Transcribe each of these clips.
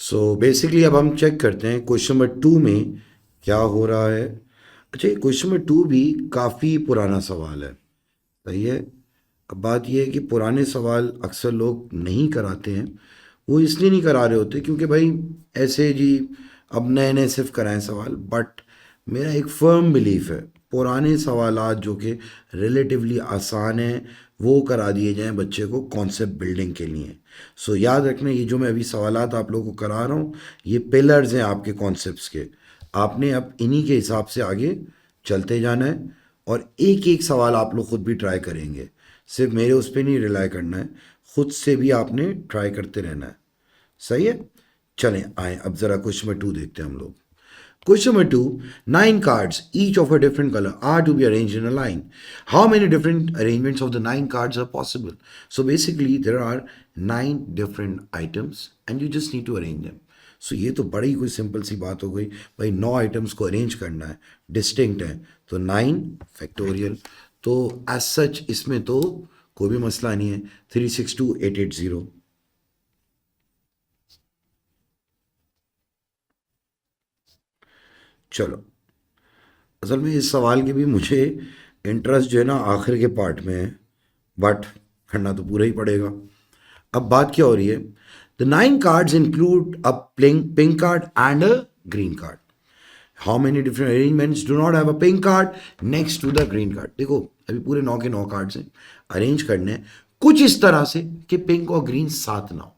So basically अब हम check करते हैं क्वेश्चन नंबर 2 में क्या हो रहा है। अच्छा, ये क्वेश्चन नंबर 2 भी काफ़ी पुराना सवाल है। सही है। अब बात यह है कि पुराने सवाल अक्सर लोग नहीं कराते हैं। वो इसलिए नहीं करा रहे होते क्योंकि भाई ऐसे जी अब नए नए सिर्फ कराएं सवाल। बट मेरा एक फर्म बिलीफ है पुराने सवालात जो कि रिलेटिवली आसान हैं वो करा दिए जाएं बच्चे को कॉन्सेप्ट बिल्डिंग के लिए। सो याद रखना, ये जो मैं अभी सवालात आप लोगों को करा रहा हूँ ये पिलर्स हैं आपके कॉन्सेप्ट्स के। आपने अब इन्हीं के हिसाब से आगे चलते जाना है और एक एक सवाल आप लोग खुद भी ट्राई करेंगे। सिर्फ मेरे उस पर नहीं रिलाई करना है, खुद से भी आपने ट्राई करते रहना है। सही है। चलें आए अब ज़रा क्वेश्चन नंबर 2 देखते हैं हम लोग। Question number 2, 9 cards, each of a different color, are to be arranged in a line. How many different arrangements of the 9 cards are possible? So basically, there are 9 different items and you just need to arrange them. So ये तो बड़ी कोई simple सी बात हो गई भाई, 9 items को arrange करना है, डिस्टिंक्ट है, तो 9 फैक्टोरियल। तो एज सच इसमें तो कोई भी मसला नहीं है। 362880। चलो, असल में इस सवाल के भी मुझे इंटरेस्ट जो है ना आखिर के पार्ट में है, बट करना तो पूरा ही पड़ेगा। अब बात क्या हो रही है? The 9 cards include a pink card and a green card. How many different arrangements do not have a pink card next to the green card? देखो, अभी पूरे 9 के 9 कार्ड्स हैं, अरेंज करने हैं कुछ इस तरह से कि पिंक और ग्रीन साथ ना हो,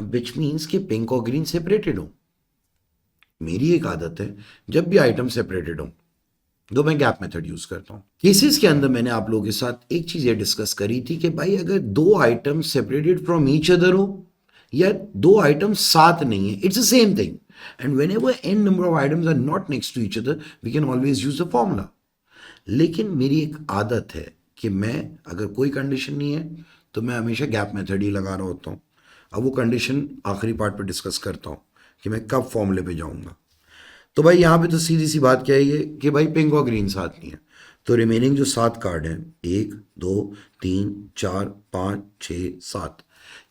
विच मीन्स कि पिंक और ग्रीन सेपरेटेड हो। मेरी एक आदत है, जब भी आइटम सेपरेटेड हो तो मैं गैप मेथड यूज करता हूँ। केसेस के अंदर मैंने आप लोगों के साथ एक चीज ये डिस्कस करी थी कि भाई अगर दो item separated from each other हो या दो आइटम साथ नहीं है, it's the same thing. And when ever n number of items are not next to each other we can always use the formula. लेकिन मेरी एक आदत है कि मैं अगर कोई कंडीशन नहीं है तो मैं हमेशा गैप मेथड ही लगा रहा होता हूँ। अब वो कंडीशन आखिरी पार्ट पर डिस्कस करता हूँ कि मैं कब फॉर्मूले पे जाऊँगा। तो भाई यहाँ पे तो सीधी सी बात क्या है ये कि भाई पिंक और ग्रीन साथ नहीं है। तो रिमेनिंग जो 7 कार्ड हैं, 1 2 3 4 5 6 7,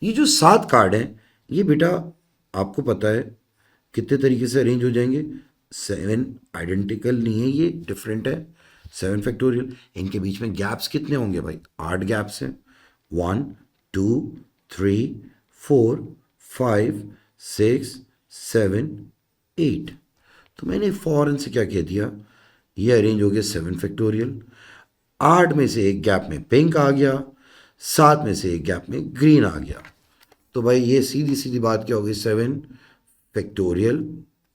ये जो 7 कार्ड हैं ये बेटा आपको पता है कितने तरीके से अरेंज हो जाएंगे? 7 आइडेंटिकल नहीं है, ये डिफरेंट है। 7 फैक्टोरियल। इनके बीच में गैप्स कितने होंगे भाई? 8 गैप्स हैं। 1 2 3 4 5 6 7 8। तो मैंने फौरन से क्या कह दिया, ये अरेंज हो गया 7 फैक्टोरियल। 8 में से एक गैप में पिंक आ गया, 7 में से एक गैप में ग्रीन आ गया। तो भाई ये सीधी सीधी बात क्या हो गई? 7 फैक्टोरियल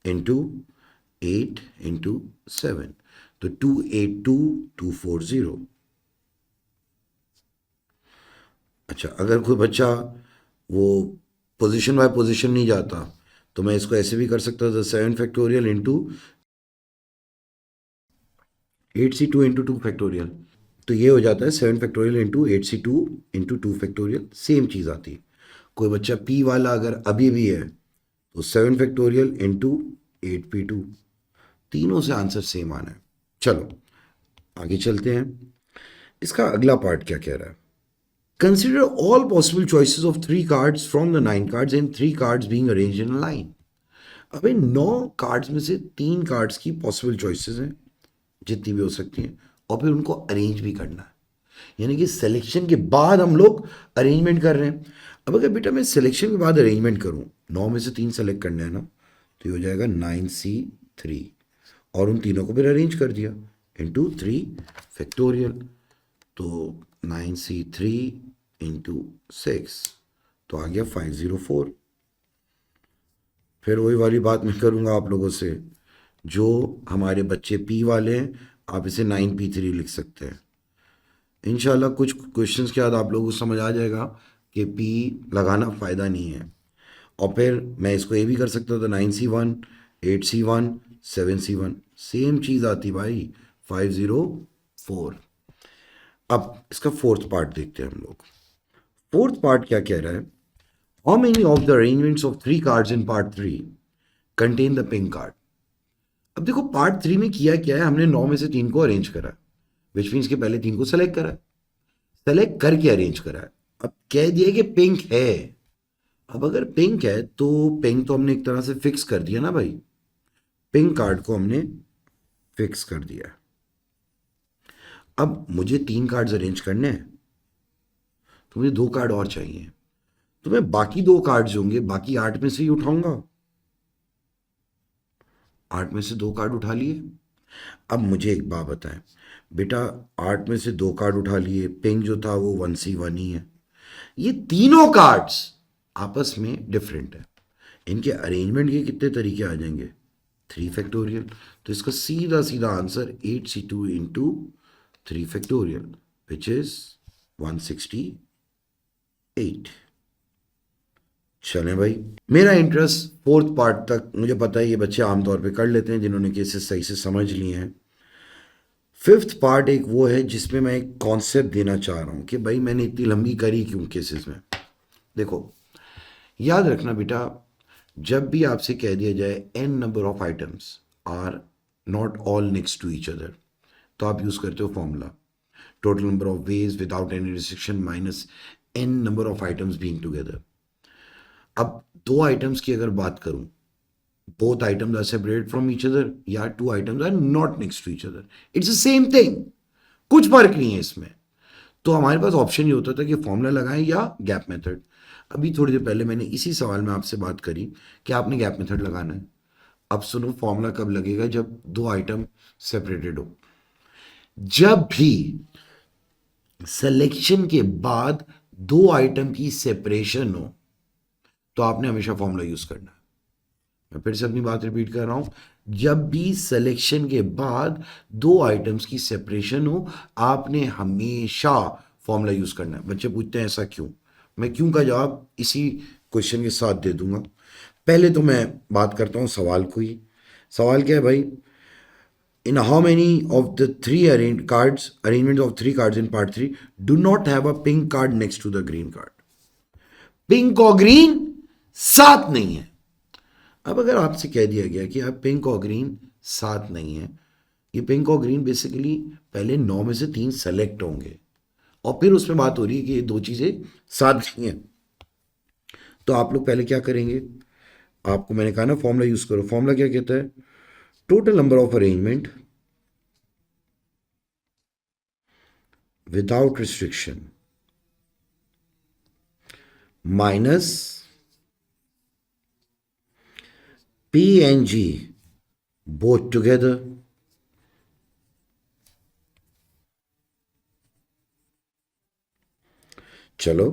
इंटू 8 इंटू 7। तो 282 240। अच्छा, अगर कोई बच्चा वो पोजीशन बाय पोजीशन नहीं जाता तो मैं इसको ऐसे भी कर सकता था, 7 factorial into 8C2 into 2 factorial. तो ये हो जाता है 7 factorial into 8C2 into 2 factorial. Same चीज़ आती है। कोई बच्चा पी वाला अगर अभी भी है तो 7 फैक्टोरियल इंटू 8P2। तीनों से आंसर सेम आना है। चलो आगे चलते हैं। इसका अगला पार्ट क्या कह रहा है? Consider all possible choices of 3 cards from the 9 cards and 3 cards being arranged in line. अब इन 9 कार्ड्स में से 3 कार्ड्स की पॉसिबल चॉइसेस हैं जितनी भी हो सकती हैं, और फिर उनको अरेंज भी करना है। यानी कि सिलेक्शन के बाद हम लोग अरेंजमेंट कर रहे हैं। अब अगर बेटा मैं सिलेक्शन के बाद अरेंजमेंट करूं, 9 में से 3 सेलेक्ट करने हैं ना, तो ये हो जाएगा 9C3, और उन तीनों को फिर अरेंज कर दिया इंटू 3 फैक्टोरियल। तो 9C3 इंटू 6, तो आ गया 504। फिर वही वाली बात मैं करूंगा आप लोगों से, जो हमारे बच्चे पी वाले हैं आप इसे 9P3 लिख सकते हैं। इंशाल्लाह कुछ क्वेश्चंस के बाद आप लोगों को समझ आ जाएगा कि पी लगाना फ़ायदा नहीं है। और फिर मैं इसको ये भी कर सकता था, 9C1 8C1 7C1, सेम चीज़ आती भाई, 504। अब इसका फोर्थ पार्ट देखते हैं हम लोग। फोर्थ पार्ट क्या कह रहा है? How many of the arrangements of 3 cards in part 3 contain the pink card? अब देखो पार्ट 3 में किया क्या है, हमने 9 में से 3 को अरेंज करा, विच मीन्स के पहले 3 को सेलेक्ट करा, सेलेक्ट करके अरेंज करा है। अब कह दिया कि पिंक है, अब अगर पिंक है तो पिंक तो हमने एक तरह से फिक्स कर दिया ना भाई, पिंक कार्ड को हमने फिक्स कर दिया। अब मुझे 3 कार्ड्स अरेंज करने हैं, तो मुझे 2 कार्ड और चाहिए। तो मैं बाकी 2 कार्ड्स होंगे, बाकी 8 में से ही उठाऊंगा। 8 में से 2 कार्ड उठा लिए। अब मुझे एक बात बताएं बेटा, 8 में से 2 कार्ड उठा लिए, पिंक जो था वो 1C1 ही है। ये तीनों कार्ड्स आपस में डिफरेंट है, इनके अरेंजमेंट के कितने तरीके आ जाएंगे, 3 फैक्टोरियल। तो इसका सीधा सीधा answer 8C2 into 3 factorial which is 168। चलें भाई, मेरा इंटरेस्ट 4th पार्ट तक मुझे पता है ये बच्चे आमतौर पे कर लेते हैं जिन्होंने केसेस सही से समझ लिए हैं। 5th पार्ट एक वो है जिसमें मैं एक कॉन्सेप्ट देना चाह रहा हूँ कि भाई मैंने इतनी लंबी करी क्यों केसेस में। देखो, याद रखना बेटा, जब भी आपसे कह दिया जाए n number of items are not all next to each other, तो आप यूज करते हो formula total number of ways without any restriction minus n number of items being together. अब 2 आइटम्स की अगर बात करूं, both items are separated from each other या 2 items are not next to each other, it's the same thing, कुछ फर्क नहीं है इसमें। तो हमारे पास ऑप्शन ये होता था कि फॉर्मूला लगाएं या गैप मेथड। अभी थोड़ी देर पहले मैंने इसी सवाल में आपसे बात करी कि आपने गैप मेथड लगाना है। अब सुनो, फॉर्मूला कब लगेगा, जब 2 आइटम सेपरेटेड हो। जब भी सिलेक्शन के बाद 2 आइटम की सेपरेशन हो तो आपने हमेशा फॉर्मूला यूज करना है। मैं फिर से अपनी बात रिपीट कर रहा हूं, जब भी सिलेक्शन के बाद 2 आइटम्स की सेपरेशन हो आपने हमेशा फॉर्मूला यूज करना है। बच्चे पूछते हैं ऐसा क्यों, मैं क्यों का जवाब इसी क्वेश्चन के साथ दे दूंगा। पहले तो मैं बात करता हूं सवाल को ही। सवाल क्या है भाई, in how many of the 3 arrangement of 3 cards in part 3 do not have a pink card next to the green card. Pink और ग्रीन साथ नहीं है। अब अगर आपसे कह दिया गया कि आप पिंक और ग्रीन साथ नहीं है, ये पिंक और ग्रीन बेसिकली पहले 9 में से 3 सेलेक्ट होंगे और फिर उसमें बात हो रही है कि ये 2 चीजें साथ नहीं है। तो आप लोग पहले क्या करेंगे, आपको मैंने कहा ना फॉर्मूला यूज करो। फॉर्मूला क्या कहता है, total number of arrangement without restriction minus P and G both together. चलो,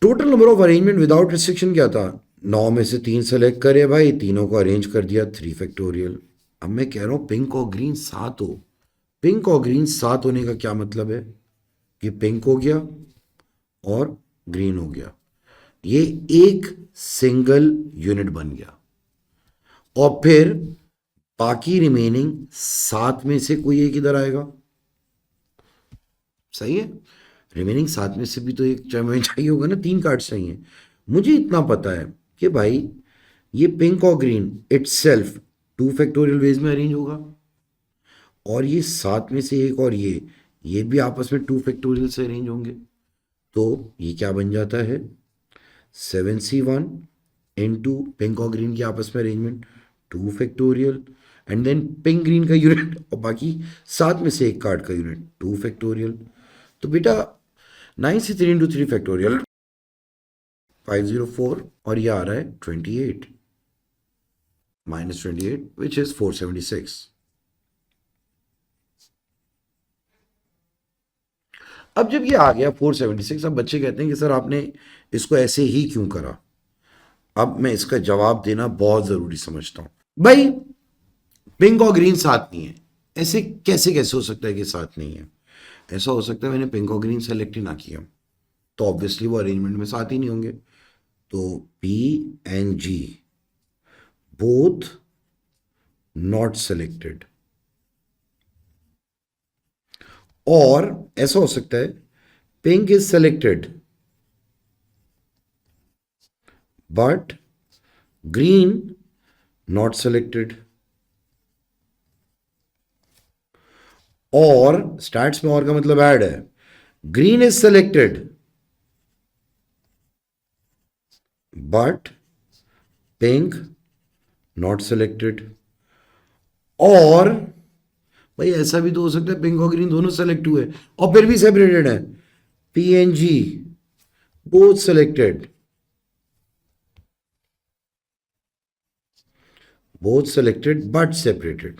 total number of arrangement without restriction क्या था, 9 में से 3 सेलेक्ट करे भाई, तीनों को अरेंज कर दिया 3 फैक्टोरियल। अब मैं कह रहा हूं पिंक और ग्रीन साथ हो। पिंक और ग्रीन साथ होने का क्या मतलब है कि पिंक हो गया और ग्रीन हो गया, ये एक सिंगल यूनिट बन गया। और फिर बाकी रिमेनिंग 7 में से कोई एक इधर आएगा, सही है। रिमेनिंग 7 में से भी तो एक चाहिए होगा ना, 3 कार्ड चाहिए। मुझे इतना पता है कि भाई ये पिंक और green it self 2 factorial veg में अरेंज होगा, और ये 7 में से एक और ये भी आपस में 2 फैक्टोरियल से अरेंज होंगे। तो ये क्या बन जाता है, 7C1 इंटू पिंक और ग्रीन की आपस में arrangement 2 factorial, and then pink green का यूनिट और बाकी 7 में से एक कार्ड का यूनिट 2 फैक्टोरियल। तो बेटा 9C3 इंटू 3 फैक्टोरियल 504, और ये आ रहा है 28 माइनस 28 विच इज 476। अब जब ये आ गया 476, अब बच्चे कहते हैं कि सर आपने इसको ऐसे ही क्यों करा। अब मैं इसका जवाब देना बहुत जरूरी समझता हूं। भाई पिंक और ग्रीन साथ नहीं है, ऐसे कैसे कैसे हो सकता है कि साथ नहीं है। ऐसा हो सकता है मैंने पिंक और ग्रीन सेलेक्ट ही ना किया, तो ऑब्वियसली वो अरेंजमेंट में साथ ही नहीं होंगे। तो P and G both not selected. और ऐसा हो सकता है pink is selected but green not selected. और स्टैट्स में और का मतलब ऐड है, green is selected but pink not selected. और भाई ऐसा भी तो हो सकता है पिंक और ग्रीन दोनों सेलेक्ट हुए और फिर भी सेपरेटेड है। PNG both selected, both selected but separated।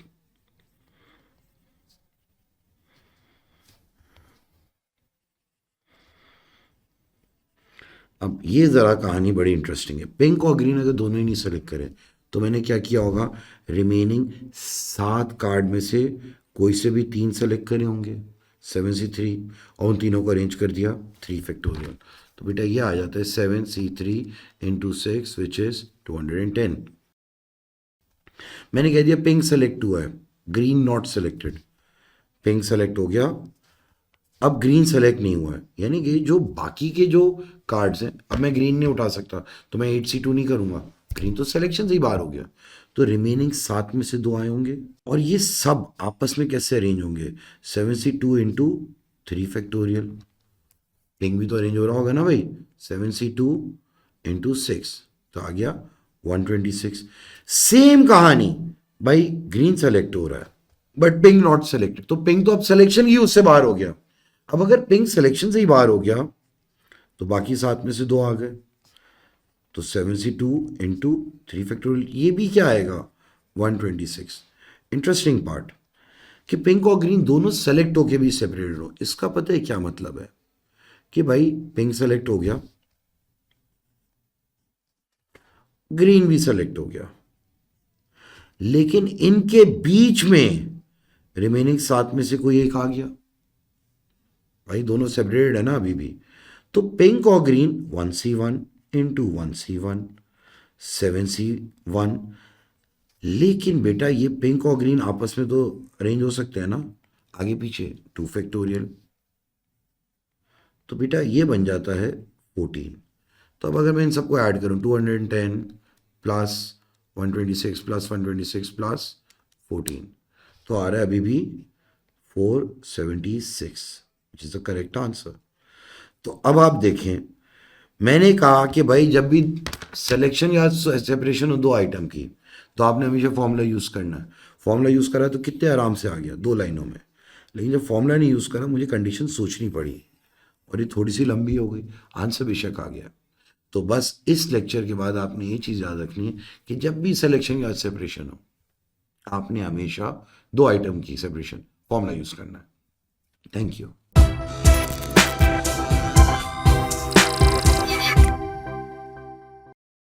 अब ये ज़रा कहानी बड़ी इंटरेस्टिंग है। पिंक और ग्रीन अगर दोनों ही नहीं सेलेक्ट करें तो मैंने क्या किया होगा, रिमेनिंग 7 कार्ड में से कोई से भी 3 सेलेक्ट करे होंगे, 7C3, और उन तीनों को अरेंज कर दिया 3 फैक्टोरियल। तो बेटा ये आ जाता है 7C3 इंटू 6 विच इज़ 210। मैंने कह दिया पिंक सेलेक्ट हुआ है, green not selected. Pink select हो गया, अब ग्रीन सेलेक्ट नहीं हुआ है, यानी कि जो बाकी के जो कार्ड्स हैं, अब मैं ग्रीन नहीं उठा सकता तो मैं 8C2 नहीं करूंगा, ग्रीन तो सिलेक्शन से ही बाहर हो गया। तो रिमेनिंग 7 में से 2 आए होंगे और ये सब आपस में कैसे अरेंज होंगे, 7C2 इंटू 3 फैक्टोरियल। पिंक भी तो अरेंज हो रहा होगा ना भाई, 7C2 इंटू 6, तो आ गया 126। सेम कहानी भाई, ग्रीन सेलेक्ट हो रहा है बट पिंक नॉट सेलेक्टेड, तो पिंक तो अब सिलेक्शन ही उससे बाहर हो गया। अब अगर पिंक सिलेक्शन से ही बाहर हो गया तो बाकी 7 में से 2 आ गए, तो 7C2 इंटू 3 फैक्टोरियल, ये भी क्या आएगा 126। इंटरेस्टिंग पार्ट कि पिंक और ग्रीन दोनों सेलेक्ट होके भी सेपरेटेड हो, इसका पता है क्या मतलब है कि भाई पिंक सेलेक्ट हो गया, ग्रीन भी सेलेक्ट हो गया, लेकिन इनके बीच में रिमेनिंग 7 में से कोई एक आ गया, भाई दोनों सेपरेटेड है ना अभी भी। तो पिंक और green 1C1 into 1C1 7C1, लेकिन बेटा ये पिंक और ग्रीन आपस में तो अरेंज हो सकते हैं ना आगे पीछे 2 फैक्टोरियल, तो बेटा ये बन जाता है 14। तो अब अगर मैं इन सबको ऐड करूं 210 प्लस 126 प्लस 126 प्लस 14, तो आ रहा है अभी भी 476 which is the correct answer. तो अब आप देखें, मैंने कहा कि भाई जब भी सिलेक्शन या सेपरेशन हो 2 आइटम की तो आपने हमेशा फॉर्मूला यूज़ करना है। फॉर्मूला यूज़ करा तो कितने आराम से आ गया 2 लाइनों में, लेकिन जब फॉर्मूला नहीं यूज़ करा मुझे कंडीशन सोचनी पड़ी और ये थोड़ी सी लंबी हो गई, आंसर बेशक आ गया। तो बस इस लेक्चर के बाद आपने ये चीज़ याद रखनी है कि जब भी सिलेक्शन या सेपरेशन हो आपने हमेशा 2 आइटम की सेपरेशन फॉर्मूला यूज़ करना है। Thank you.